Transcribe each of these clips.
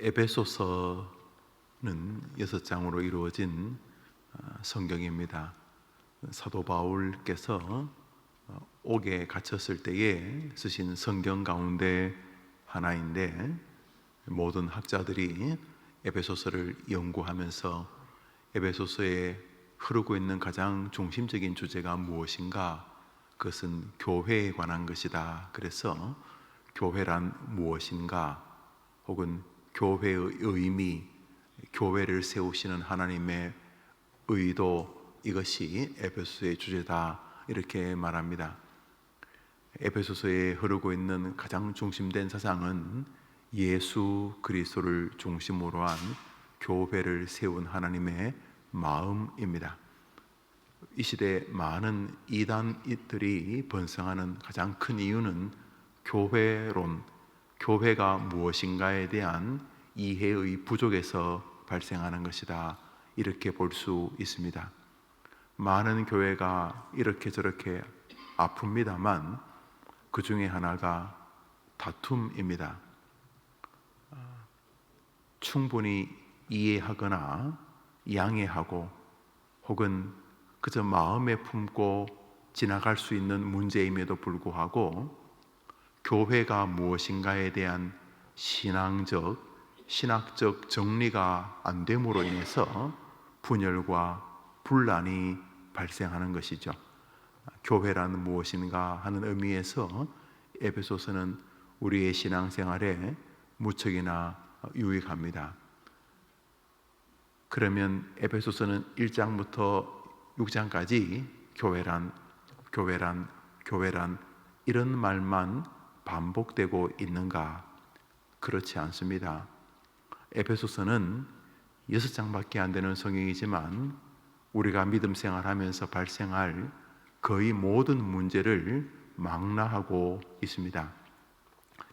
에베소서는 6장으로 이루어진 성경입니다. 사도 바울께서 옥에 갇혔을 때에 쓰신 성경 가운데 하나인데, 모든 학자들이 에베소서를 연구하면서 에베소서에 흐르고 있는 가장 중심적인 주제가 무엇인가? 그것은 교회에 관한 것이다. 그래서 교회란 무엇인가? 혹은 교회의 의미, 교회를 세우시는 하나님의 의도, 이것이 에베소서의 주제다, 이렇게 말합니다. 에베소서에 흐르고 있는 가장 중심된 사상은 예수 그리스도를 중심으로 한 교회를 세운 하나님의 마음입니다. 이 시대에 많은 이단들이 번성하는 가장 큰 이유는 교회론, 교회가 무엇인가에 대한 이해의 부족에서 발생하는 것이다, 이렇게 볼 수 있습니다. 많은 교회가 이렇게 저렇게 아픕니다만 그 중에 하나가 다툼입니다. 충분히 이해하거나 양해하고 혹은 그저 마음에 품고 지나갈 수 있는 문제임에도 불구하고 교회가 무엇인가에 대한 신학적 정리가 안 됨으로 인해서 분열과 분란이 발생하는 것이죠. 교회란 무엇인가 하는 의미에서 에베소서는 우리의 신앙생활에 무척이나 유익합니다. 그러면 에베소서는 1장부터 6장까지 교회란 이런 말만 반복되고 있는가? 그렇지 않습니다. 에베소서는 6장밖에 안 되는 성경이지만 우리가 믿음 생활하면서 발생할 거의 모든 문제를 망라하고 있습니다.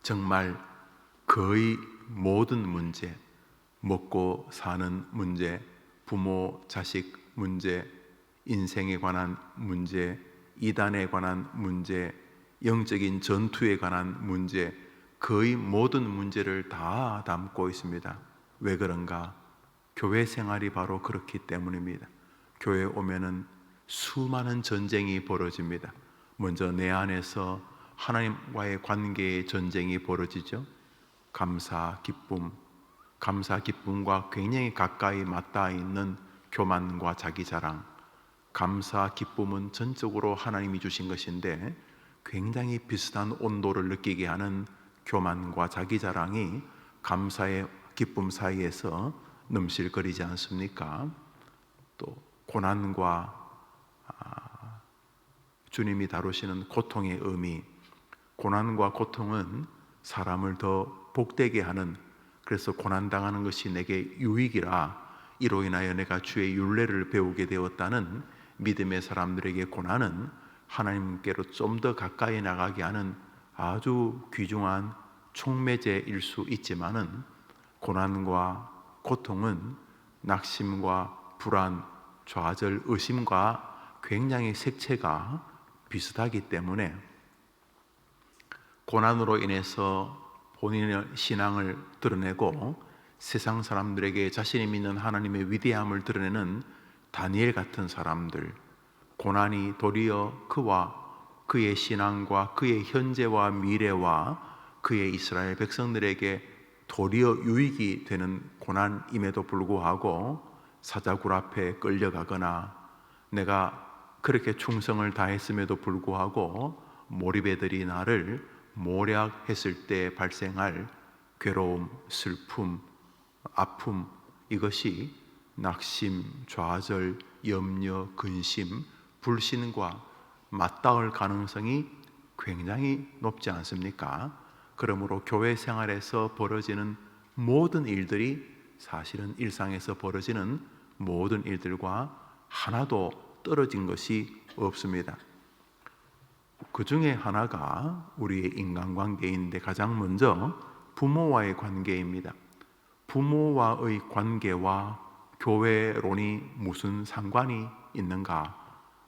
정말 거의 모든 문제, 먹고 사는 문제, 부모, 자식 문제, 인생에 관한 문제, 이단에 관한 문제, 영적인 전투에 관한 문제, 거의 모든 문제를 다 담고 있습니다. 왜 그런가? 교회 생활이 바로 그렇기 때문입니다. 교회에 오면은 수많은 전쟁이 벌어집니다. 먼저 내 안에서 하나님과의 관계의 전쟁이 벌어지죠. 감사, 기쁨과 굉장히 가까이 맞닿아 있는 교만과 자기 자랑. 감사, 기쁨은 전적으로 하나님이 주신 것인데 굉장히 비슷한 온도를 느끼게 하는 교만과 자기 자랑이 감사의 기쁨 사이에서 넘실거리지 않습니까? 또 고난과 주님이 다루시는 고통의 의미, 고난과 고통은 사람을 더 복되게 하는, 그래서 고난당하는 것이 내게 유익이라 이로 인하여 내가 주의 율례를 배우게 되었다는 믿음의 사람들에게 고난은 하나님께로 좀 더 가까이 나가게 하는 아주 귀중한 촉매제일 수 있지만은, 고난과 고통은 낙심과 불안, 좌절, 의심과 굉장히 색채가 비슷하기 때문에 고난으로 인해서 본인의 신앙을 드러내고 세상 사람들에게 자신이 믿는 하나님의 위대함을 드러내는 다니엘 같은 사람들, 고난이 도리어 그와 그의 신앙과 그의 현재와 미래와 그의 이스라엘 백성들에게 도리어 유익이 되는 고난임에도 불구하고 사자굴 앞에 끌려가거나 내가 그렇게 충성을 다했음에도 불구하고 모리배들이 나를 모략했을 때 발생할 괴로움, 슬픔, 아픔, 이것이 낙심, 좌절, 염려, 근심, 불신과 맞닿을 가능성이 굉장히 높지 않습니까? 그러므로 교회 생활에서 벌어지는 모든 일들이 사실은 일상에서 벌어지는 모든 일들과 하나도 떨어진 것이 없습니다. 그 중에 하나가 우리의 인간관계인데 가장 먼저 부모와의 관계입니다. 부모와의 관계와 교회론이 무슨 상관이 있는가?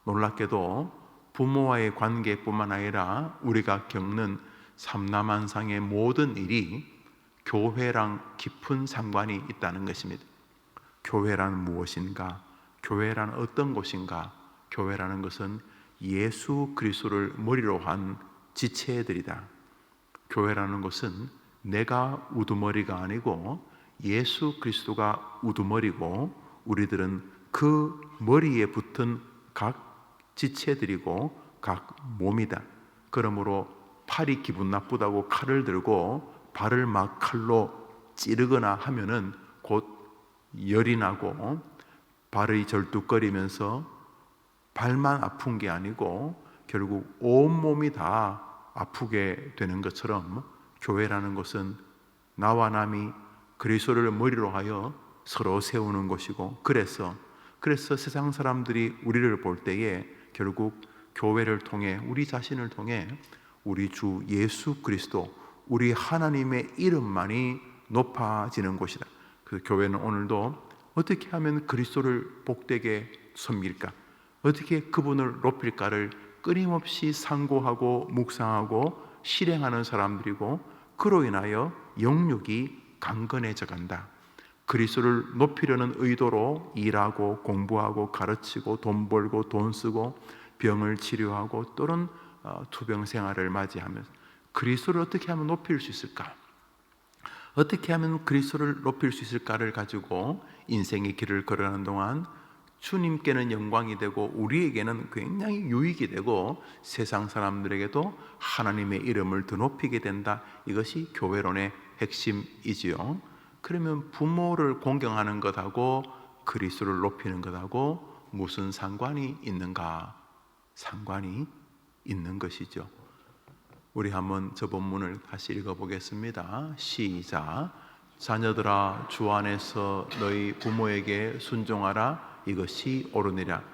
놀랍게도 부모와의 관계뿐만 아니라 우리가 겪는 삼라만상의 모든 일이 교회랑 깊은 상관이 있다는 것입니다. 교회란 무엇인가? 교회란 어떤 곳인가? 교회라는 것은 예수 그리스도를 머리로 한 지체들이다. 교회라는 것은 내가 우두머리가 아니고 예수 그리스도가 우두머리고 우리들은 그 머리에 붙은 각 지체들이고 각 몸이다. 그러므로 팔이 기분 나쁘다고 칼을 들고 발을 막 칼로 찌르거나 하면은 곧 열이 나고 발이 절뚝거리면서 발만 아픈 게 아니고 결국 온몸이 다 아프게 되는 것처럼 교회라는 것은 나와 남이 그리스도를 머리로 하여 서로 세우는 것이고 그래서 세상 사람들이 우리를 볼 때에 결국 교회를 통해 우리 자신을 통해 우리 주 예수 그리스도 우리 하나님의 이름만이 높아지는 곳이다. 그 교회는 오늘도 어떻게 하면 그리스도를 복되게 섬길까? 어떻게 그분을 높일까를 끊임없이 상고하고 묵상하고 실행하는 사람들이고 그로 인하여 영육이 강건해져 간다. 그리스도를 높이려는 의도로 일하고 공부하고 가르치고 돈 벌고 돈 쓰고 병을 치료하고 또는 투병 생활을 맞이하면서 그리스도를 어떻게 하면 높일 수 있을까? 어떻게 하면 그리스도를 높일 수 있을까를 가지고 인생의 길을 걸어가는 동안 주님께는 영광이 되고 우리에게는 굉장히 유익이 되고 세상 사람들에게도 하나님의 이름을 더 높이게 된다. 이것이 교회론의 핵심이지요. 그러면 부모를 공경하는 것하고 그리스도를 높이는 것하고 무슨 상관이 있는가? 상관이 있는 것이죠. 우리 한번 저 본문을 다시 읽어보겠습니다. 시작. 자녀들아 주 안에서 너희 부모에게 순종하라. 이것이 옳으니라.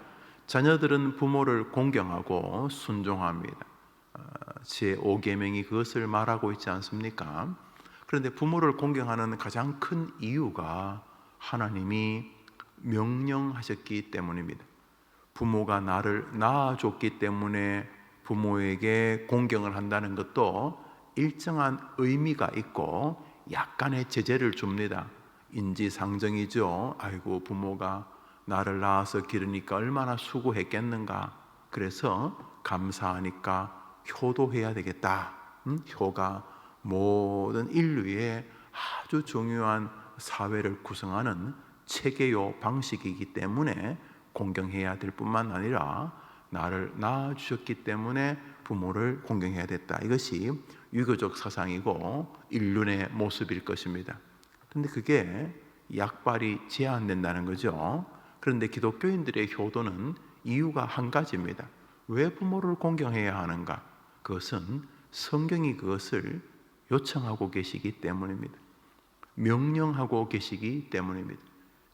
자녀들은 부모를 공경하고 순종합니다. 제5계명이 그것을 말하고 있지 않습니까? 그런데 부모를 공경하는 가장 큰 이유가 하나님이 명령하셨기 때문입니다. 부모가 나를 낳아줬기 때문에 부모에게 공경을 한다는 것도 일정한 의미가 있고 약간의 제재를 줍니다. 인지상정이죠. 아이고 부모가 나를 낳아서 기르니까 얼마나 수고했겠는가. 그래서 감사하니까 효도해야 되겠다. 효가 모든 인류의 아주 중요한 사회를 구성하는 체계요 방식이기 때문에 공경해야 될 뿐만 아니라 나를 낳아주셨기 때문에 부모를 공경해야 됐다. 이것이 유교적 사상이고 인륜의 모습일 것입니다. 그런데 그게 약발이 제한된다는 거죠. 그런데 기독교인들의 효도는 이유가 한 가지입니다. 왜 부모를 공경해야 하는가? 그것은 성경이 그것을 요청하고 계시기 때문입니다. 명령하고 계시기 때문입니다.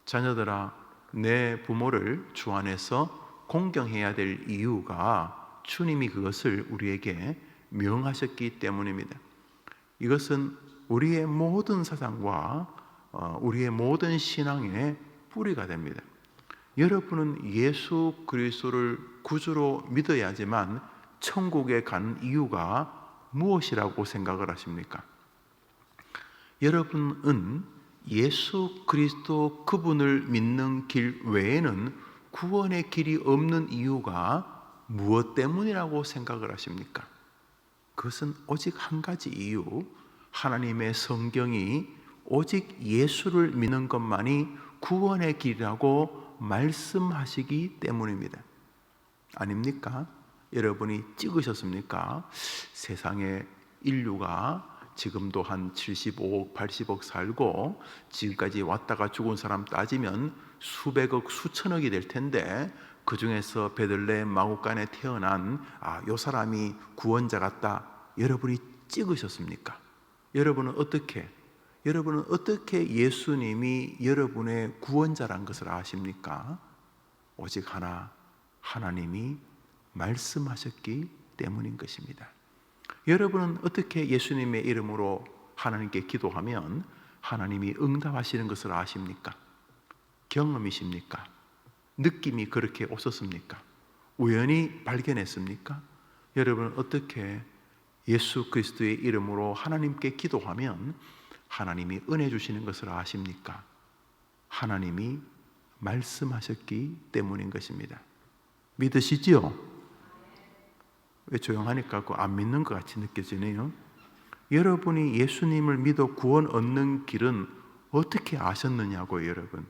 자녀들아 내 부모를 주 안에서 공경해야 될 이유가 주님이 그것을 우리에게 명하셨기 때문입니다. 이것은 우리의 모든 사상과 우리의 모든 신앙의 뿌리가 됩니다. 여러분은 예수 그리스도를 구주로 믿어야지만 천국에 가는 이유가 무엇이라고 생각을 하십니까? 여러분은 예수 그리스도 그분을 믿는 길 외에는 구원의 길이 없는 이유가 무엇 때문이라고 생각을 하십니까? 그것은 오직 한 가지 이유, 하나님의 성경이 오직 예수를 믿는 것만이 구원의 길이라고 말씀하시기 때문입니다. 아닙니까? 여러분이 찍으셨습니까? 세상에 인류가 지금도 한 75억, 80억 살고 지금까지 왔다가 죽은 사람 따지면 수백억, 수천억이 될 텐데 그 중에서 베들레헴 마구간에 태어난 요 사람이 구원자 같다. 여러분이 찍으셨습니까? 여러분은 어떻게 예수님이 여러분의 구원자란 것을 아십니까? 오직 하나, 하나님이 말씀하셨기 때문인 것입니다. 여러분은 어떻게 예수님의 이름으로 하나님께 기도하면 하나님이 응답하시는 것을 아십니까? 경험이십니까? 느낌이 그렇게 오셨습니까? 우연히 발견했습니까? 여러분은 어떻게 예수 그리스도의 이름으로 하나님께 기도하면 하나님이 은혜 주시는 것을 아십니까? 하나님이 말씀하셨기 때문인 것입니다. 믿으시지요? 왜 조용하니까 안 믿는 것 같이 느껴지네요. 여러분이 예수님을 믿어 구원 얻는 길은 어떻게 아셨느냐고요, 여러분.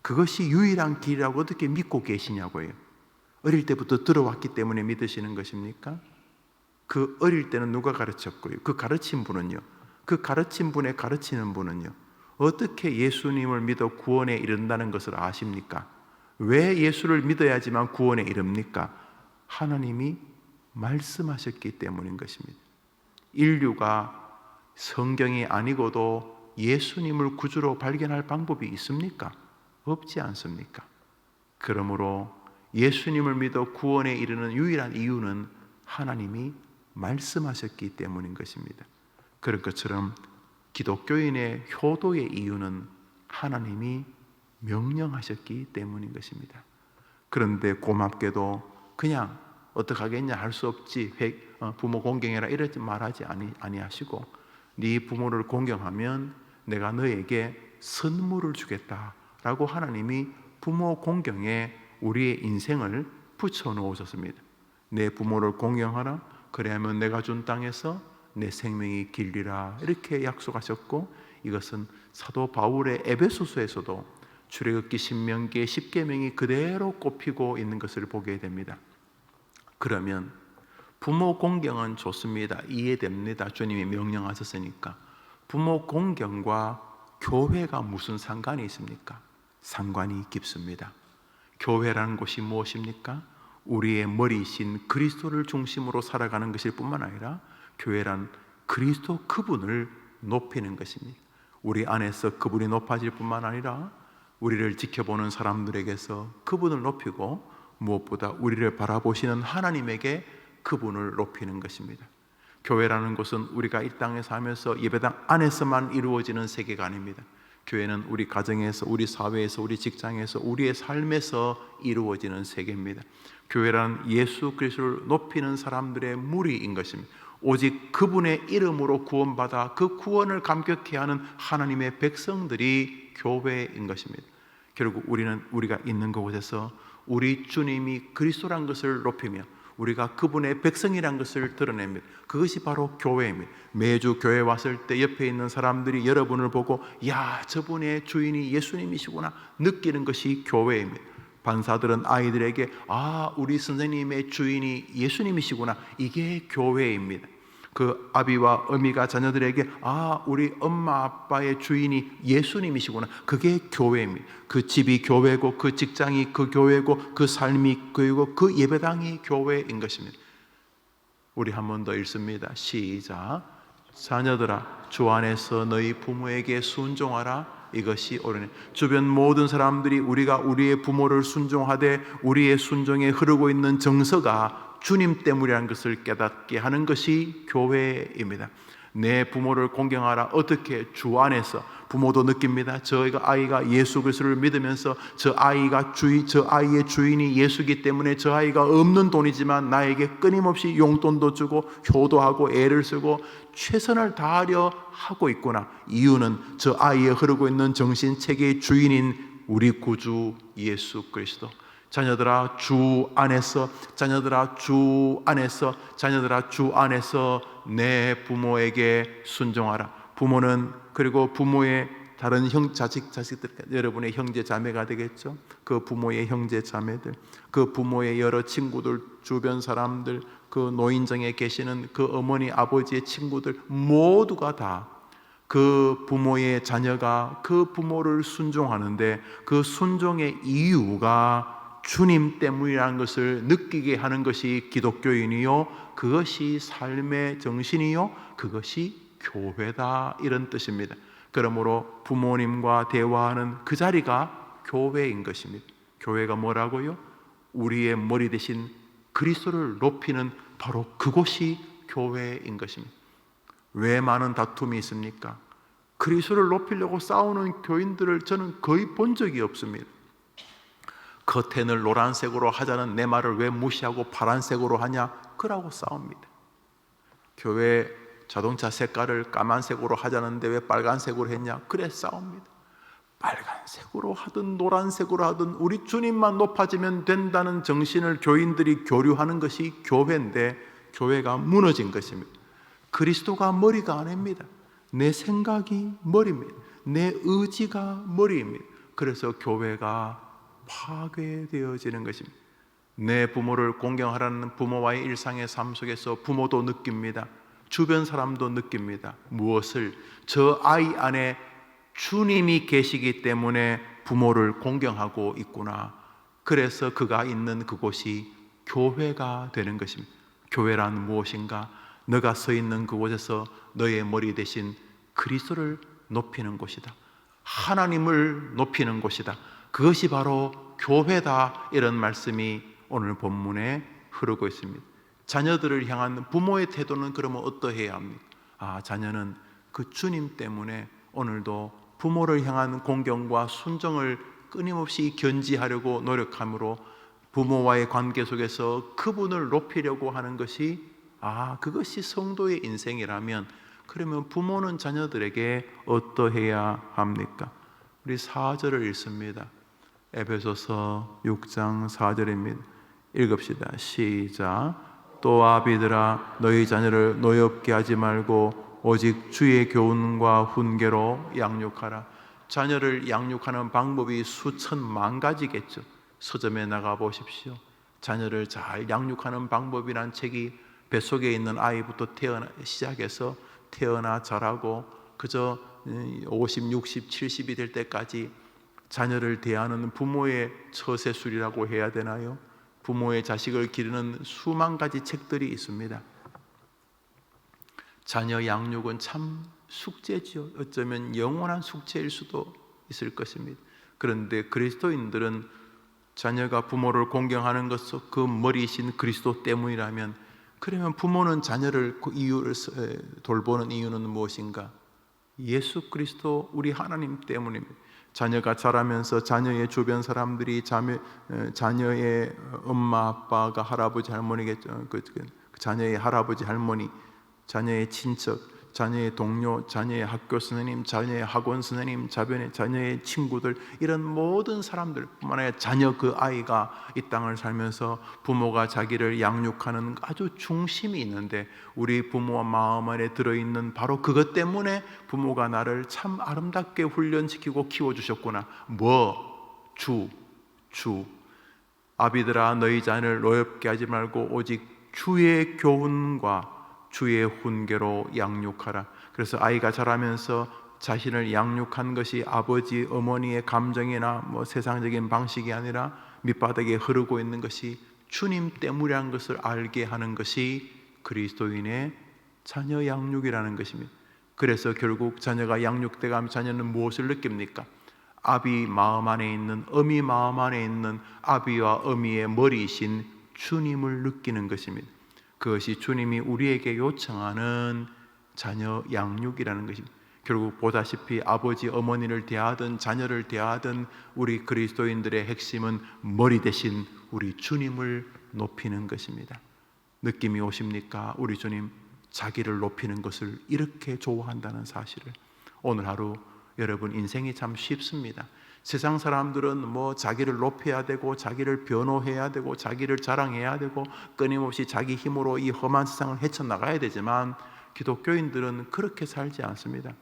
그것이 유일한 길이라고 어떻게 믿고 계시냐고요. 어릴 때부터 들어왔기 때문에 믿으시는 것입니까? 그 어릴 때는 누가 가르쳤고요? 그 가르친 분은요? 그 가르친 분의 가르치는 분은요? 어떻게 예수님을 믿어 구원에 이른다는 것을 아십니까? 왜 예수를 믿어야지만 구원에 이릅니까? 하나님이 말씀하셨기 때문인 것입니다. 인류가 성경이 아니고도 예수님을 구주로 발견할 방법이 있습니까? 없지 않습니까? 그러므로 예수님을 믿어 구원에 이르는 유일한 이유는 하나님이 말씀하셨기 때문인 것입니다. 그런 것처럼 기독교인의 효도의 이유는 하나님이 명령하셨기 때문인 것입니다. 그런데 고맙게도 그냥 어떡하겠냐 할 수 없지, 부모 공경해라 이러지 말하지 아니하시고, 네 부모를 공경하면 내가 너에게 선물을 주겠다라고 하나님이 부모 공경에 우리의 인생을 붙여 놓으셨습니다. 내 부모를 공경하라, 그래야면 내가 준 땅에서 내 생명이 길리라, 이렇게 약속하셨고, 이것은 사도 바울의 에베소서에서도 출애굽기 신명기의 10계명이 그대로 꼽히고 있는 것을 보게 됩니다. 그러면 부모 공경은 좋습니다. 이해됩니다. 주님이 명령하셨으니까. 부모 공경과 교회가 무슨 상관이 있습니까? 상관이 깊습니다. 교회라는 곳이 무엇입니까? 우리의 머리이신 그리스도를 중심으로 살아가는 것일 뿐만 아니라 교회란 그리스도 그분을 높이는 것입니다. 우리 안에서 그분이 높아질 뿐만 아니라 우리를 지켜보는 사람들에게서 그분을 높이고, 무엇보다 우리를 바라보시는 하나님에게 그분을 높이는 것입니다. 교회라는 것은 우리가 이 땅에서 하면서 예배당 안에서만 이루어지는 세계가 아닙니다. 교회는 우리 가정에서, 우리 사회에서, 우리 직장에서, 우리의 삶에서 이루어지는 세계입니다. 교회란 예수 그리스도를 높이는 사람들의 무리인 것입니다. 오직 그분의 이름으로 구원받아 그 구원을 감격해 하는 하나님의 백성들이 교회인 것입니다. 결국 우리가 있는 그곳에서 우리 주님이 그리스도란 것을 높이며 우리가 그분의 백성이란 것을 드러냅니다. 그것이 바로 교회입니다. 매주 교회 왔을 때 옆에 있는 사람들이 여러분을 보고 야, 저분의 주인이 예수님이시구나 느끼는 것이 교회입니다. 반사들은 아이들에게 우리 선생님의 주인이 예수님이시구나, 이게 교회입니다. 그 아비와 어미가 자녀들에게 우리 엄마 아빠의 주인이 예수님이시구나, 그게 교회입니다. 그 집이 교회고, 그 직장이 그 교회고, 그 삶이 교회고, 그 예배당이 교회인 것입니다. 우리 한 번 더 읽습니다. 시작. 자녀들아, 주 안에서 너희 부모에게 순종하라, 이것이 옳으니. 주변 모든 사람들이 우리가 우리의 부모를 순종하되 우리의 순종에 흐르고 있는 정서가 주님 때문이라는 것을 깨닫게 하는 것이 교회입니다. 내 부모를 공경하라. 어떻게? 주 안에서. 부모도 느낍니다. 저희가 아이가 예수 그리스도를 믿으면서 저 아이의 주인이 예수이기 때문에 저 아이가 없는 돈이지만 나에게 끊임없이 용돈도 주고 효도하고 애를 쓰고 최선을 다하려 하고 있구나. 이유는 저 아이에 흐르고 있는 정신체계의 주인인 우리 구주 예수 그리스도. 자녀들아 주 안에서, 자녀들아 주 안에서, 자녀들아 주 안에서 내 부모에게 순종하라. 부모는, 그리고 부모의 다른 자식들, 여러분의 형제 자매가 되겠죠. 그 부모의 형제 자매들, 그 부모의 여러 친구들, 주변 사람들, 그 노인정에 계시는 그 어머니 아버지의 친구들, 모두가 다 그 부모의 자녀가 그 부모를 순종하는데 그 순종의 이유가 주님 때문이라는 것을 느끼게 하는 것이 기독교인이요, 그것이 삶의 정신이요, 그것이 교회다, 이런 뜻입니다. 그러므로 부모님과 대화하는 그 자리가 교회인 것입니다. 교회가 뭐라고요? 우리의 머리 대신 그리스도를 높이는 바로 그곳이 교회인 것입니다. 왜 많은 다툼이 있습니까? 그리스도를 높이려고 싸우는 교인들을 저는 거의 본 적이 없습니다. 커튼을 노란색으로 하자는 내 말을 왜 무시하고 파란색으로 하냐? 그러고 싸웁니다. 교회 자동차 색깔을 까만색으로 하자는데 왜 빨간색으로 했냐? 그래 싸웁니다. 빨간색으로 하든 노란색으로 하든 우리 주님만 높아지면 된다는 정신을 교인들이 교류하는 것이 교회인데 교회가 무너진 것입니다. 그리스도가 머리가 아닙니다. 내 생각이 머리입니다. 내 의지가 머리입니다. 그래서 교회가 파괴되어지는 것입니다. 내 부모를 공경하라는 부모와의 일상의 삶 속에서 부모도 느낍니다. 주변 사람도 느낍니다. 무엇을? 저 아이 안에 주님이 계시기 때문에 부모를 공경하고 있구나. 그래서 그가 있는 그곳이 교회가 되는 것입니다. 교회란 무엇인가? 너가 서 있는 그곳에서 너의 머리 대신 그리스도를 높이는 곳이다. 하나님을 높이는 곳이다. 그것이 바로 교회다. 이런 말씀이 오늘 본문에 흐르고 있습니다. 자녀들을 향한 부모의 태도는 그러면 어떠해야 합니까? 자녀는 그 주님 때문에 오늘도 부모를 향한 공경과 순종을 끊임없이 견지하려고 노력함으로 부모와의 관계 속에서 그분을 높이려고 하는 것이 그것이 성도의 인생이라면 그러면 부모는 자녀들에게 어떠해야 합니까? 우리 4절을 읽습니다. 에베소서 6장 4절입니다. 읽읍시다. 시작. 또 아비들아 너희 자녀를 노엽게 하지 말고 오직 주의 교훈과 훈계로 양육하라. 자녀를 양육하는 방법이 수천만 가지겠죠. 서점에 나가 보십시오. 자녀를 잘 양육하는 방법이란 책이 뱃속에 있는 아이부터 시작해서 태어나 자라고 그저 50, 60, 70이 될 때까지 자녀를 대하는 부모의 처세술이라고 해야 되나요? 부모의 자식을 기르는 수만 가지 책들이 있습니다. 자녀 양육은 참 숙제지요. 어쩌면 영원한 숙제일 수도 있을 것입니다. 그런데 그리스도인들은 자녀가 부모를 공경하는 것은 그 머리이신 그리스도 때문이라면 그러면 부모는 자녀를 돌보는 이유는 무엇인가? 예수 그리스도 우리 하나님 때문입니다. 자녀가 자라면서 자녀의 주변 사람들이 자녀의 엄마 아빠가 할아버지 할머니겠죠. 자녀의 할아버지 할머니, 자녀의 친척, 자녀의 동료, 자녀의 학교 선생님, 자녀의 학원 선생님, 자녀의 친구들, 이런 모든 사람들 뿐만 아니라 자녀 그 아이가 이 땅을 살면서 부모가 자기를 양육하는 아주 중심이 있는데 우리 부모와 마음 안에 들어있는 바로 그것 때문에 부모가 나를 참 아름답게 훈련시키고 키워주셨구나. 주. 아비들아 너희 자녀를 노엽게 하지 말고 오직 주의 교훈과 주의 훈계로 양육하라. 그래서 아이가 자라면서 자신을 양육한 것이 아버지, 어머니의 감정이나 세상적인 방식이 아니라 밑바닥에 흐르고 있는 것이 주님 때문이라는 것을 알게 하는 것이 그리스도인의 자녀 양육이라는 것입니다. 그래서 결국 자녀가 양육돼 가면 자녀는 무엇을 느낍니까? 아비 마음 안에 있는, 어미 마음 안에 있는 아비와 어미의 머리이신 주님을 느끼는 것입니다. 그것이 주님이 우리에게 요청하는 자녀 양육이라는 것입니다. 결국 보다시피 아버지 어머니를 대하든 자녀를 대하든 우리 그리스도인들의 핵심은 머리 대신 우리 주님을 높이는 것입니다. 느낌이 오십니까? 우리 주님 자기를 높이는 것을 이렇게 좋아한다는 사실을. 오늘 하루 여러분 인생이 참 쉽습니다. 세상 사람들은 자기를 높여야 되고 자기를 변호해야 되고 자기를 자랑해야 되고 끊임없이 자기 힘으로 이 험한 세상을 헤쳐나가야 되지만 기독교인들은 그렇게 살지 않습니다.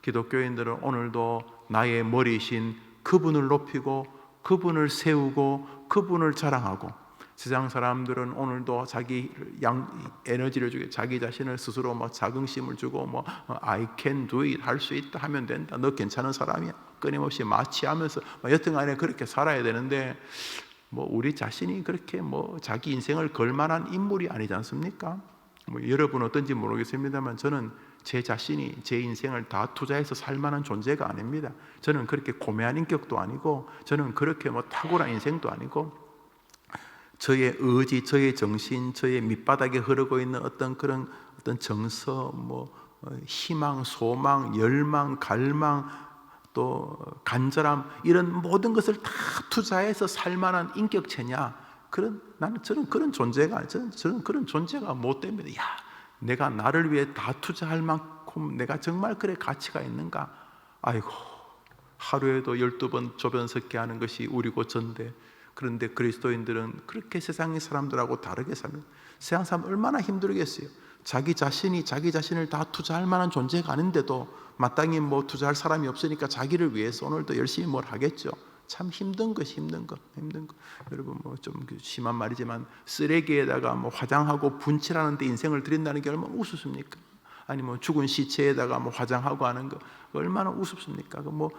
기독교인들은 오늘도 나의 머리이신 그분을 높이고 그분을 세우고 그분을 자랑하고, 세상 사람들은 오늘도 자기 에너지를 주고 자기 자신을 스스로 자긍심을 주고 I can do it, 할 수 있다, 하면 된다, 너 괜찮은 사람이야, 끊임없이 마취하면서 여튼간에 그렇게 살아야 되는데 우리 자신이 그렇게 자기 인생을 걸 만한 인물이 아니지 않습니까? 여러분 어떤지 모르겠습니다만 저는 제 자신이 제 인생을 다 투자해서 살 만한 존재가 아닙니다. 저는 그렇게 고매한 인격도 아니고 저는 그렇게 탁월한 인생도 아니고 저의 의지, 저의 정신, 저의 밑바닥에 흐르고 있는 어떤 정서, 희망, 소망, 열망, 갈망, 또 간절함, 이런 모든 것을 다 투자해서 살 만한 인격체냐? 저는 그런 존재가 못 됩니다. 내가 나를 위해 다 투자할 만큼 내가 정말 그래 가치가 있는가? 아이고, 하루에도 12번 조변 섞게 하는 것이 우리 고전데, 그런데 그리스도인들은 그렇게 세상의 사람들하고 다르게 살면 세상 사람 얼마나 힘들겠어요. 자기 자신이 자기 자신을 다 투자할 만한 존재가 아닌데도 마땅히 뭐 투자할 사람이 없으니까 자기를 위해서 오늘도 열심히 뭘 하겠죠. 참 힘든 것. 여러분 뭐 좀 심한 말이지만 쓰레기에다가 뭐 화장하고 분칠하는데 인생을 들인다는 게 얼마나 우습습니까? 아니 뭐 죽은 시체에다가 뭐 화장하고 하는 거 얼마나 우습습니까? 뭐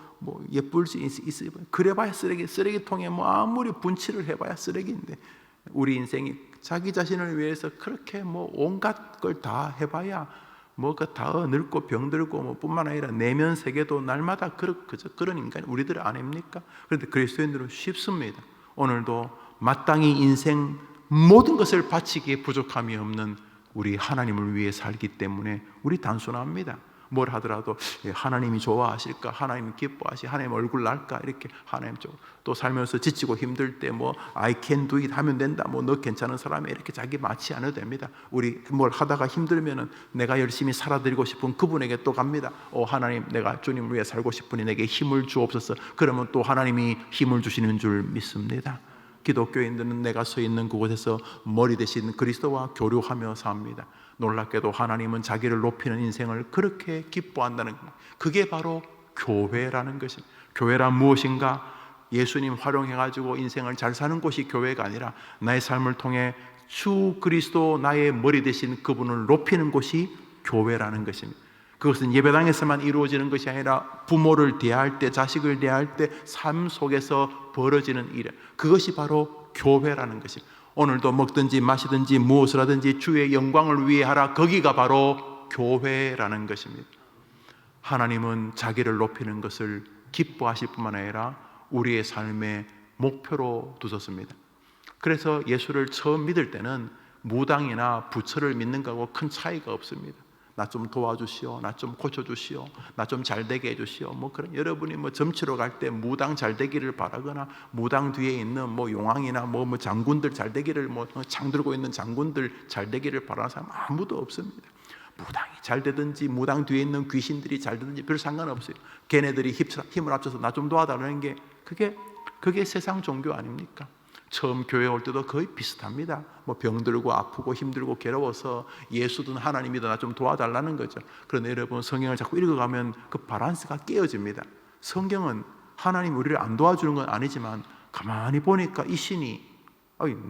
예쁠 수 있어요. 그래봐야 쓰레기통에 뭐 아무리 분칠을 해봐야 쓰레기인데, 우리 인생이 자기 자신을 위해서 그렇게 뭐 온갖 걸 다 해봐야 뭐가 다 늙고 병들고 뭐 뿐만 아니라 내면 세계도 날마다 그런 인간 우리들 아닙니까? 그런데 그리스도인들은 쉽습니다. 오늘도 마땅히 인생 모든 것을 바치기에 부족함이 없는 우리 하나님을 위해 살기 때문에 우리 단순합니다. 뭘 하더라도 하나님이 좋아하실까, 하나님이 기뻐하시, 하나님 얼굴 날까, 이렇게 하나님 쪽 또 살면서 지치고 힘들 때 뭐 I can do it 하면 된다, 뭐 너 괜찮은 사람이 이렇게 자기 마치 않아도 됩니다. 우리 뭘 하다가 힘들면은 내가 열심히 살아드리고 싶은 그분에게 또 갑니다. 하나님, 내가 주님을 위해 살고 싶으니 내게 힘을 주옵소서. 그러면 또 하나님이 힘을 주시는 줄 믿습니다. 기독교인들은 내가 서 있는 그곳에서 머리 대신 그리스도와 교류하며 삽니다. 놀랍게도 하나님은 자기를 높이는 인생을 그렇게 기뻐한다는 것, 그게 바로 교회라는 것입니다. 교회란 무엇인가? 예수님 활용해가지고 인생을 잘 사는 곳이 교회가 아니라 나의 삶을 통해 주 그리스도 나의 머리 대신 그분을 높이는 곳이 교회라는 것입니다. 그것은 예배당에서만 이루어지는 것이 아니라 부모를 대할 때, 자식을 대할 때 삶 속에서 벌어지는 일, 그것이 바로 교회라는 것입니다. 오늘도 먹든지 마시든지 무엇을 하든지 주의 영광을 위해 하라, 거기가 바로 교회라는 것입니다. 하나님은 자기를 높이는 것을 기뻐하실 뿐만 아니라 우리의 삶의 목표로 두셨습니다. 그래서 예수를 처음 믿을 때는 무당이나 부처를 믿는 거하고 큰 차이가 없습니다. 나 좀 도와주시오, 나 좀 고쳐주시오, 나 좀 잘되게 해주시오, 뭐 그런, 여러분이 뭐 점치러 갈 때 무당 잘되기를 바라거나 무당 뒤에 있는 뭐 용왕이나 뭐 장군들 잘되기를, 뭐 창 들고 있는 장군들 잘되기를 바라는 사람 아무도 없습니다. 무당이 잘되든지 무당 뒤에 있는 귀신들이 잘되든지 별 상관없어요. 걔네들이 힘을 합쳐서 나 좀 도와달라는 게 그게 세상 종교 아닙니까? 처음 교회 올 때도 거의 비슷합니다. 뭐 병들고 아프고 힘들고 괴로워서 예수든 하나님이든 나 좀 도와달라는 거죠. 그런데 여러분, 성경을 자꾸 읽어가면 그 밸런스가 깨어집니다. 성경은 하나님 우리를 안 도와주는 건 아니지만 가만히 보니까 이 신이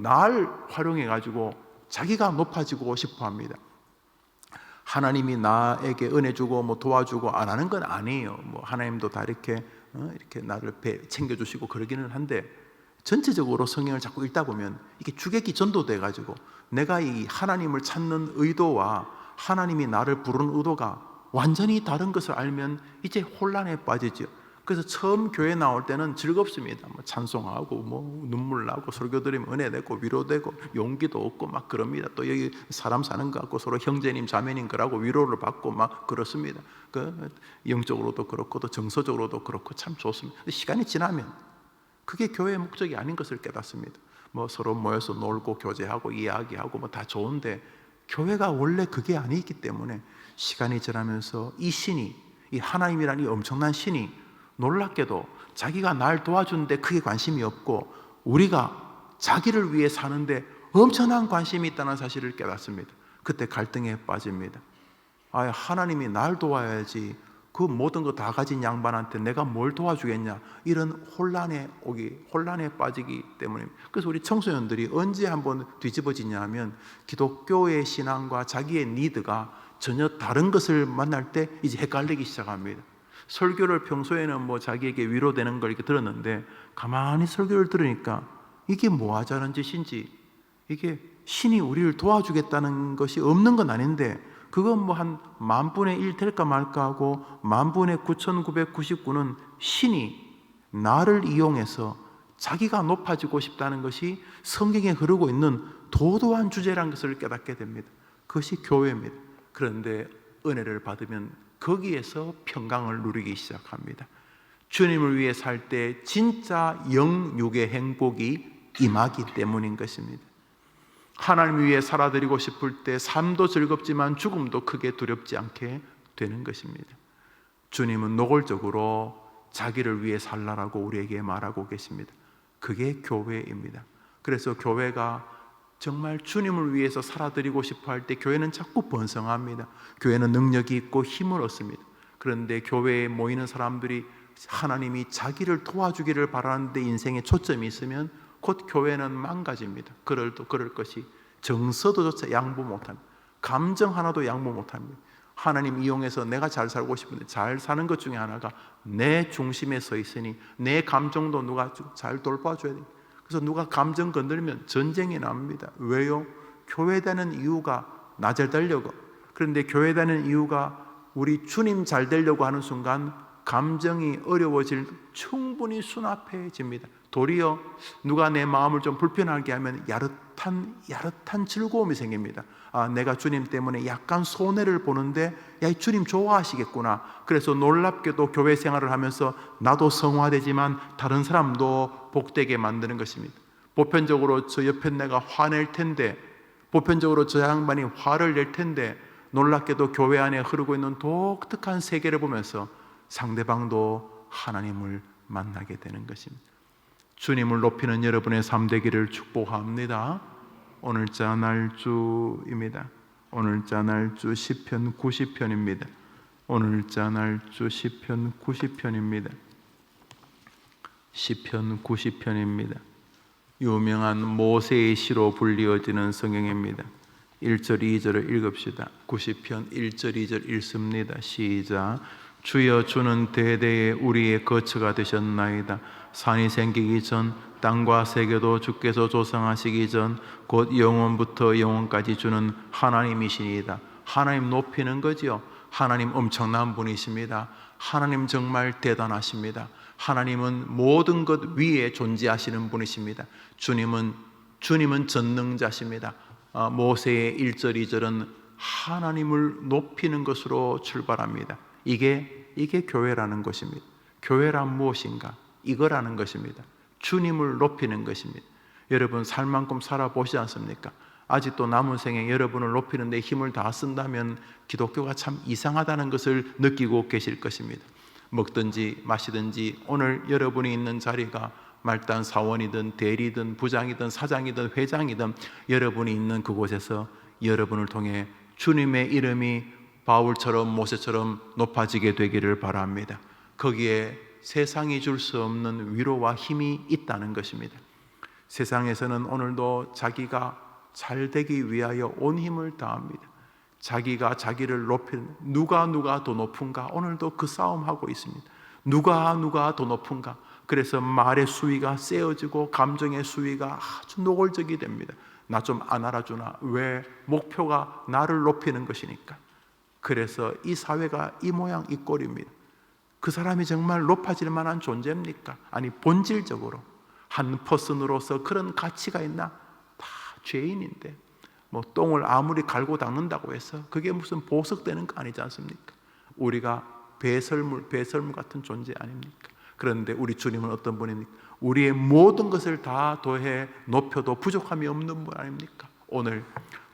날 활용해가지고 자기가 높아지고 싶어합니다. 하나님이 나에게 은혜 주고 뭐 도와주고 안 하는 건 아니에요. 뭐 하나님도 다 이렇게 나를 챙겨주시고 그러기는 한데, 전체적으로 성경을 자꾸 읽다 보면 이게 주객이 전도돼 가지고 내가 이 하나님을 찾는 의도와 하나님이 나를 부르는 의도가 완전히 다른 것을 알면 이제 혼란에 빠지죠. 그래서 처음 교회 나올 때는 즐겁습니다. 뭐 찬송하고 뭐 눈물 나고 설교 들으면 은혜 되고 위로되고 용기도 얻고 막 그럽니다. 또 여기 사람 사는 것 같고 서로 형제님 자매님 거라고 위로를 받고 막 그렇습니다. 그 영적으로도 그렇고 또 정서적으로도 그렇고 참 좋습니다. 근데 시간이 지나면 그게 교회의 목적이 아닌 것을 깨닫습니다. 뭐 서로 모여서 놀고 교제하고 이야기하고 뭐 다 좋은데, 교회가 원래 그게 아니기 때문에 시간이 지나면서 이 신이, 이 하나님이라는 이 엄청난 신이 놀랍게도 자기가 날 도와주는데 크게 관심이 없고 우리가 자기를 위해 사는데 엄청난 관심이 있다는 사실을 깨닫습니다. 그때 갈등에 빠집니다. 하나님이 날 도와야지 그 모든 거 다 가진 양반한테 내가 뭘 도와주겠냐, 이런 혼란에 빠지기 때문입니다. 그래서 우리 청소년들이 언제 한번 뒤집어지냐 하면 기독교의 신앙과 자기의 니드가 전혀 다른 것을 만날 때 이제 헷갈리기 시작합니다. 설교를 평소에는 뭐 자기에게 위로되는 걸 이렇게 들었는데 가만히 설교를 들으니까 이게 뭐 하자는 짓인지, 이게 신이 우리를 도와주겠다는 것이 없는 건 아닌데 그건 뭐 한 10,000분의 1 될까 말까 하고 10,000분의 9,999는 신이 나를 이용해서 자기가 높아지고 싶다는 것이 성경에 흐르고 있는 도도한 주제라는 것을 깨닫게 됩니다. 그것이 교회입니다. 그런데 은혜를 받으면 거기에서 평강을 누리기 시작합니다. 주님을 위해 살 때 진짜 영육의 행복이 임하기 때문인 것입니다. 하나님 위해 살아드리고 싶을 때 삶도 즐겁지만 죽음도 크게 두렵지 않게 되는 것입니다. 주님은 노골적으로 자기를 위해 살라라고 우리에게 말하고 계십니다. 그게 교회입니다. 그래서 교회가 정말 주님을 위해서 살아드리고 싶어 할 때 교회는 자꾸 번성합니다. 교회는 능력이 있고 힘을 얻습니다. 그런데 교회에 모이는 사람들이 하나님이 자기를 도와주기를 바라는데 인생에 초점이 있으면 곧 교회는 망가집니다. 그럴 것이 정서도조차 양보 못합니다. 감정 하나도 양보 못합니다. 하나님 이용해서 내가 잘 살고 싶은데 잘 사는 것 중에 하나가 내 중심에 서 있으니 내 감정도 누가 잘 돌봐줘야 됩니다. 그래서 누가 감정 건들면 전쟁이 납니다. 왜요? 교회되는 이유가 나 잘 되려고. 그런데 교회되는 이유가 우리 주님 잘 되려고 하는 순간 감정이 어려워질 충분히 수납해집니다. 도리어 누가 내 마음을 좀 불편하게 하면 야릇한 즐거움이 생깁니다. 아, 내가 주님 때문에 약간 손해를 보는데 야, 이 주님 좋아하시겠구나. 그래서 놀랍게도 교회 생활을 하면서 나도 성화되지만 다른 사람도 복되게 만드는 것입니다. 보편적으로 저 옆에 내가 화낼 텐데, 보편적으로 저 양반이 화를 낼 텐데, 놀랍게도 교회 안에 흐르고 있는 독특한 세계를 보면서 상대방도 하나님을 만나게 되는 것입니다. 주님을 높이는 여러분의 삶 되기를 축복합니다. 오늘자 날주입니다. 오늘자 날주 시편 90편입니다. 오늘자 날주 시편 90편입니다. 시편 90편입니다. 유명한 모세의 시로 불리어지는 성경입니다. 1절 2절을 읽읍시다. 90편 1절 2절 읽습니다. 시작. 주여, 주는 대대에 우리의 거처가 되셨나이다. 산이 생기기 전 땅과 세계도 주께서 조성하시기 전 곧 영원부터 영원까지 주는 하나님이시니이다. 하나님 높이는 거지요. 하나님 엄청난 분이십니다. 하나님 정말 대단하십니다. 하나님은 모든 것 위에 존재하시는 분이십니다. 주님은 전능자십니다. 모세의 1절 2절은 하나님을 높이는 것으로 출발합니다. 이게 교회라는 것입니다. 교회란 무엇인가? 이거라는 것입니다. 주님을 높이는 것입니다. 여러분 살만큼 살아보시지 않습니까? 아직도 남은 생에 여러분을 높이는 데 힘을 다 쓴다면 기독교가 참 이상하다는 것을 느끼고 계실 것입니다. 먹든지 마시든지 오늘 여러분이 있는 자리가 말단 사원이든 대리든 부장이든 사장이든 회장이든 여러분이 있는 그곳에서 여러분을 통해 주님의 이름이 바울처럼 모세처럼 높아지게 되기를 바랍니다. 거기에 세상이 줄 수 없는 위로와 힘이 있다는 것입니다. 세상에서는 오늘도 자기가 잘 되기 위하여 온 힘을 다합니다. 자기가 자기를 높이는, 누가 더 높은가? 오늘도 그 싸움하고 있습니다. 누가 더 높은가? 그래서 말의 수위가 세어지고 감정의 수위가 아주 노골적이 됩니다. 나 좀 안 알아주나? 왜? 목표가 나를 높이는 것이니까. 그래서 이 사회가 이 모양 이 꼴입니다. 그 사람이 정말 높아질 만한 존재입니까? 아니, 본질적으로 한 퍼슨으로서 그런 가치가 있나? 다 죄인인데 뭐 똥을 아무리 갈고 닦는다고 해서 그게 무슨 보석되는 거 아니지 않습니까? 우리가 배설물 같은 존재 아닙니까? 그런데 우리 주님은 어떤 분입니까? 우리의 모든 것을 다 더해 높여도 부족함이 없는 분 아닙니까? 오늘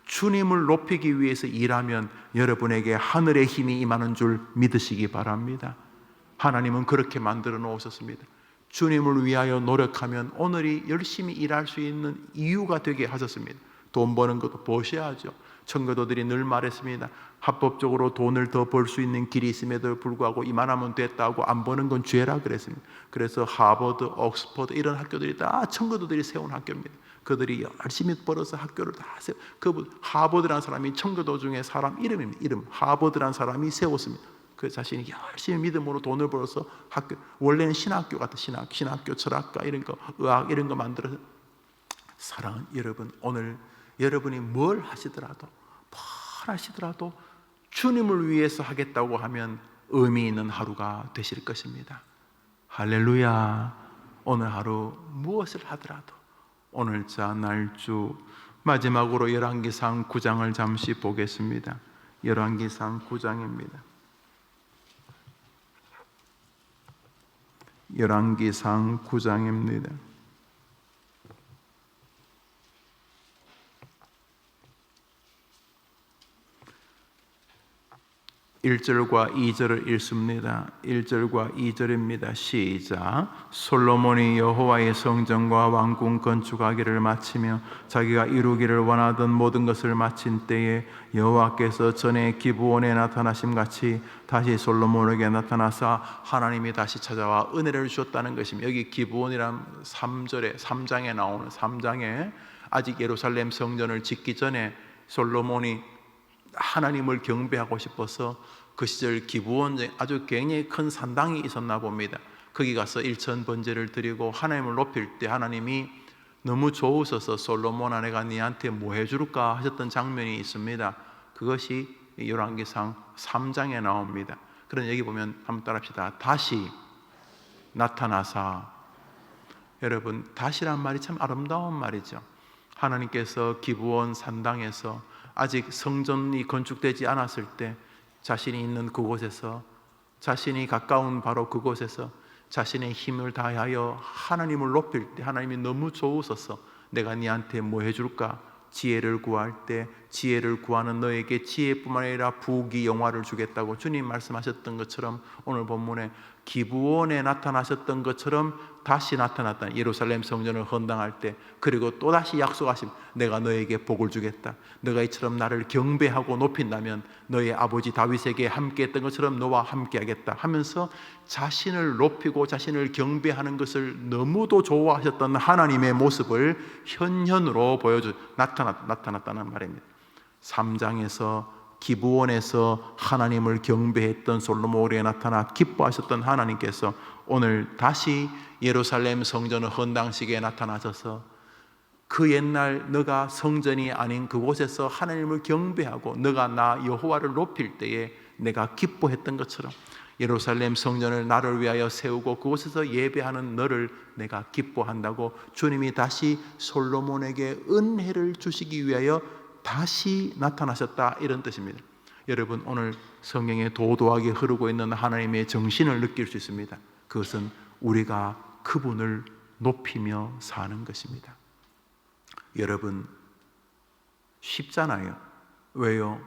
주님을 높이기 위해서 일하면 여러분에게 하늘의 힘이 임하는 줄 믿으시기 바랍니다. 하나님은 그렇게 만들어 놓으셨습니다. 주님을 위하여 노력하면 오늘이 열심히 일할 수 있는 이유가 되게 하셨습니다. 돈 버는 것도 버셔야죠. 청교도들이 늘 말했습니다. 합법적으로 돈을 더 벌 수 있는 길이 있음에도 불구하고 이만하면 됐다고 안 버는 건 죄라 그랬습니다. 그래서 하버드, 옥스퍼드 이런 학교들이 다 청교도들이 세운 학교입니다. 그들이 열심히 벌어서 학교를 다 세워. 하버드라는 사람이 청교도 중에 사람 이름입니다. 이름 하버드라는 사람이 세웠습니다. 그 자신이 열심히 믿음으로 돈을 벌어서 학교, 원래는 신학교 같은 신학교, 철학과 이런 거, 의학 이런 거 만들어서. 사랑하는 여러분, 오늘 여러분이 뭘 하시더라도 주님을 위해서 하겠다고 하면 의미 있는 하루가 되실 것입니다. 할렐루야. 오늘 하루 무엇을 하더라도 오늘자 날주 마지막으로 열왕기상 9장을 잠시 보겠습니다. 열왕기상 9장입니다. 열왕기상 9장입니다. 1절과 2절을 읽습니다. 1절과 2절입니다. 시작. 솔로몬이 여호와의 성전과 왕궁 건축하기를 마치며 자기가 이루기를 원하던 모든 것을 마친 때에 여호와께서 전에 기브온에 나타나심 같이 다시 솔로몬에게 나타나사 하나님이 다시 찾아와 은혜를 주셨다는 것입니다. 여기 기브온이란 3장에 나오는 3장에 아직 예루살렘 성전을 짓기 전에 솔로몬이 하나님을 경배하고 싶어서 그 시절 기브온에 아주 굉장히 큰 산당이 있었나 봅니다. 거기 가서 일천 번제를 드리고 하나님을 높일 때 하나님이 너무 좋으셔서 솔로몬아 내가 네한테 뭐 해줄까 하셨던 장면이 있습니다. 그것이 열왕기상 3장에 나옵니다. 그런 여기 보면 한번 따라합시다. 다시 나타나사. 여러분 다시란 말이 참 아름다운 말이죠. 하나님께서 기브온 산당에서 아직 성전이 건축되지 않았을 때 자신이 있는 그곳에서, 자신이 가까운 바로 그곳에서 자신의 힘을 다하여 하나님을 높일 때 하나님이 너무 좋으셔서 내가 네한테 뭐 해줄까? 지혜를 구할 때 지혜를 구하는 너에게 지혜뿐만 아니라 부귀 영화를 주겠다고 주님 말씀하셨던 것처럼 오늘 본문에 기브온에 나타나셨던 것처럼 다시 나타났다. 예루살렘 성전을 헌당할 때, 그리고 또다시 약속하심, 내가 너에게 복을 주겠다. 너가 이처럼 나를 경배하고 높인다면 너의 아버지 다윗에게 함께 했던 것처럼 너와 함께 하겠다 하면서 자신을 높이고 자신을 경배하는 것을 너무도 좋아하셨던 하나님의 모습을 현현으로 나타났다는 말입니다. 3장에서 기브온에서 하나님을 경배했던 솔로몬에게 나타나 기뻐하셨던 하나님께서 오늘 다시 예루살렘 성전 헌당식에 나타나셔서 그 옛날 너가 성전이 아닌 그곳에서 하나님을 경배하고 너가 나 여호와를 높일 때에 내가 기뻐했던 것처럼 예루살렘 성전을 나를 위하여 세우고 그곳에서 예배하는 너를 내가 기뻐한다고 주님이 다시 솔로몬에게 은혜를 주시기 위하여 다시 나타나셨다, 이런 뜻입니다. 여러분 오늘 성경에 도도하게 흐르고 있는 하나님의 정신을 느낄 수 있습니다. 그것은 우리가 그분을 높이며 사는 것입니다. 여러분 쉽잖아요. 왜요?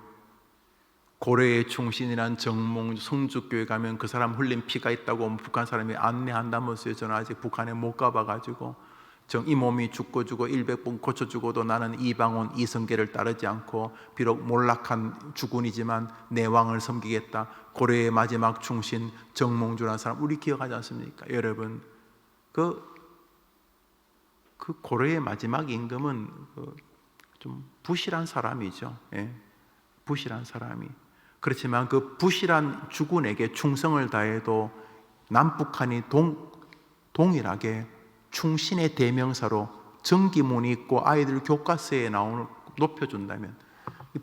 고려의 충신이란 정몽 성주교회 가면 그 사람 흘린 피가 있다고 북한 사람이 안내한다면서요. 저는 아직 북한에 못 가봐가지고 이 몸이 죽고 100번 고쳐 죽어도 나는 이방원 이성계를 따르지 않고 비록 몰락한 주군이지만 내 왕을 섬기겠다. 고려의 마지막 충신 정몽주라는 사람 우리 기억하지 않습니까? 여러분 그 고려의 마지막 임금은 좀 부실한 사람이죠. 예, 부실한 사람이. 그렇지만 그 부실한 주군에게 충성을 다해도 남북한이 동일하게 충신의 대명사로 정기문이 있고 아이들 교과서에 높여준다면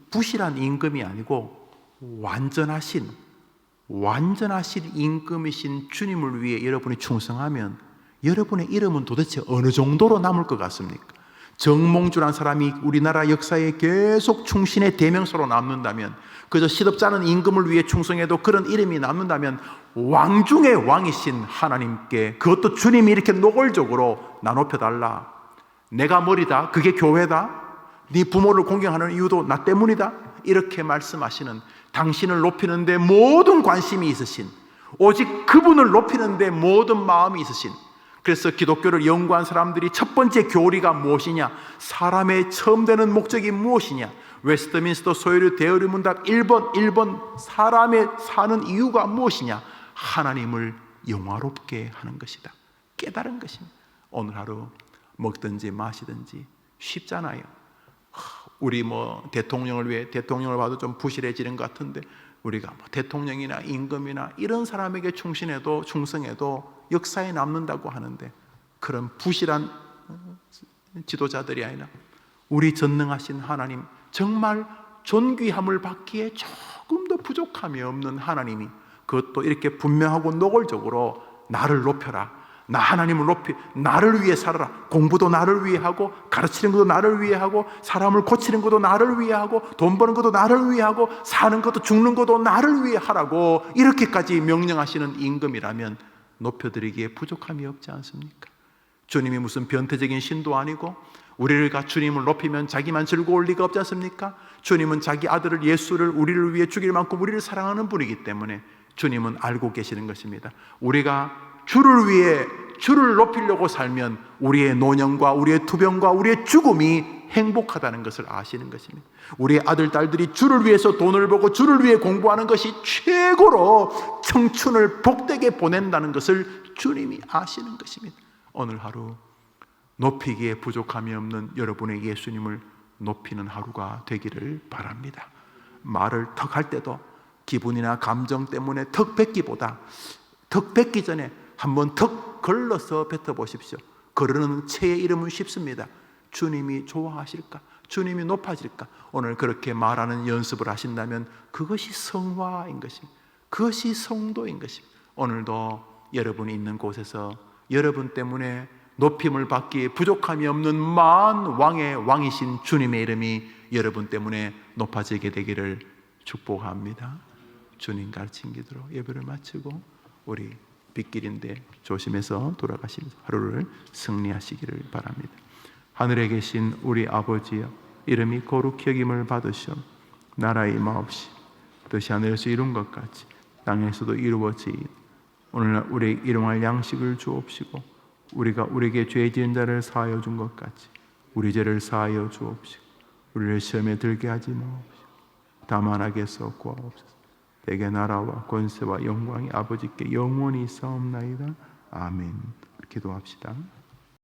부실한 임금이 아니고 완전하신 임금이신 주님을 위해 여러분이 충성하면 여러분의 이름은 도대체 어느 정도로 남을 것 같습니까? 정몽주란 사람이 우리나라 역사에 계속 충신의 대명사로 남는다면, 그저 시덥지 않은 임금을 위해 충성해도 그런 이름이 남는다면 왕 중의 왕이신 하나님께, 그것도 주님이 이렇게 노골적으로 나 높여달라, 내가 머리다, 그게 교회다, 네 부모를 공경하는 이유도 나 때문이다, 이렇게 말씀하시는, 당신을 높이는 데 모든 관심이 있으신, 오직 그분을 높이는 데 모든 마음이 있으신, 그래서 기독교를 연구한 사람들이 첫 번째 교리가 무엇이냐, 사람의 처음 되는 목적이 무엇이냐, 웨스트민스터 소요리 대의리 문답 1번 사람의 사는 이유가 무엇이냐, 하나님을 영화롭게 하는 것이다, 깨달은 것입니다. 오늘 하루 먹든지 마시든지 쉽잖아요. 우리 대통령을 위해, 대통령을 봐도 좀 부실해지는 것 같은데 우리가 대통령이나 임금이나 이런 사람에게 충성해도 역사에 남는다고 하는데, 그런 부실한 지도자들이 아니라 우리 전능하신 하나님, 정말 존귀함을 받기에 조금 더 부족함이 없는 하나님이, 그것도 이렇게 분명하고 노골적으로 나를 높여라, 나 하나님을 높이, 나를 위해 살아라, 공부도 나를 위해 하고, 가르치는 것도 나를 위해 하고, 사람을 고치는 것도 나를 위해 하고, 돈 버는 것도 나를 위해 하고, 사는 것도 죽는 것도 나를 위해 하라고 이렇게까지 명령하시는 임금이라면 높여드리기에 부족함이 없지 않습니까? 주님이 무슨 변태적인 신도 아니고 우리가 주님을 높이면 자기만 즐거울 리가 없지 않습니까? 주님은 자기 아들을 예수를 우리를 위해 죽일 만큼 우리를 사랑하는 분이기 때문에 주님은 알고 계시는 것입니다. 우리가 주를 위해 주를 높이려고 살면 우리의 노년과 우리의 투병과 우리의 죽음이 행복하다는 것을 아시는 것입니다. 우리의 아들, 딸들이 주를 위해서 돈을 벌고 주를 위해 공부하는 것이 최고로 청춘을 복되게 보낸다는 것을 주님이 아시는 것입니다. 오늘 하루 높이기에 부족함이 없는 여러분의 예수님을 높이는 하루가 되기를 바랍니다. 말을 턱 할 때도 기분이나 감정 때문에 턱 뱉기보다 턱 뱉기 전에 한번 턱 걸러서 뱉어보십시오. 거르는 채의 이름은 쉽습니다. 주님이 좋아하실까? 주님이 높아질까? 오늘 그렇게 말하는 연습을 하신다면 그것이 성화인 것입니다. 그것이 성도인 것입니다. 오늘도 여러분이 있는 곳에서 여러분 때문에 높임을 받기에 부족함이 없는 만 왕의 왕이신 주님의 이름이 여러분 때문에 높아지게 되기를 축복합니다. 주님 가르친 기도로 예배를 마치고 우리 빗길인데 조심해서 돌아가시면서 하루를 승리하시기를 바랍니다. 하늘에 계신 우리 아버지여, 이름이 거룩히 여김을 받으시오. 나라의 임하옵시. 뜻이 하늘에서 이룬 것 같이 땅에서도 이루어지이다. 오늘날 우리에게 일용할 양식을 주옵시고 우리가 우리에게 죄 지은 자를 사하여 준 것 같이 우리 죄를 사하여 주옵시고 우리를 시험에 들게 하지 마옵시고 다만 악에서 구하옵소서. 대개 나라와 권세와 영광이 아버지께 영원히 있사옵나이다. 아멘. 기도합시다.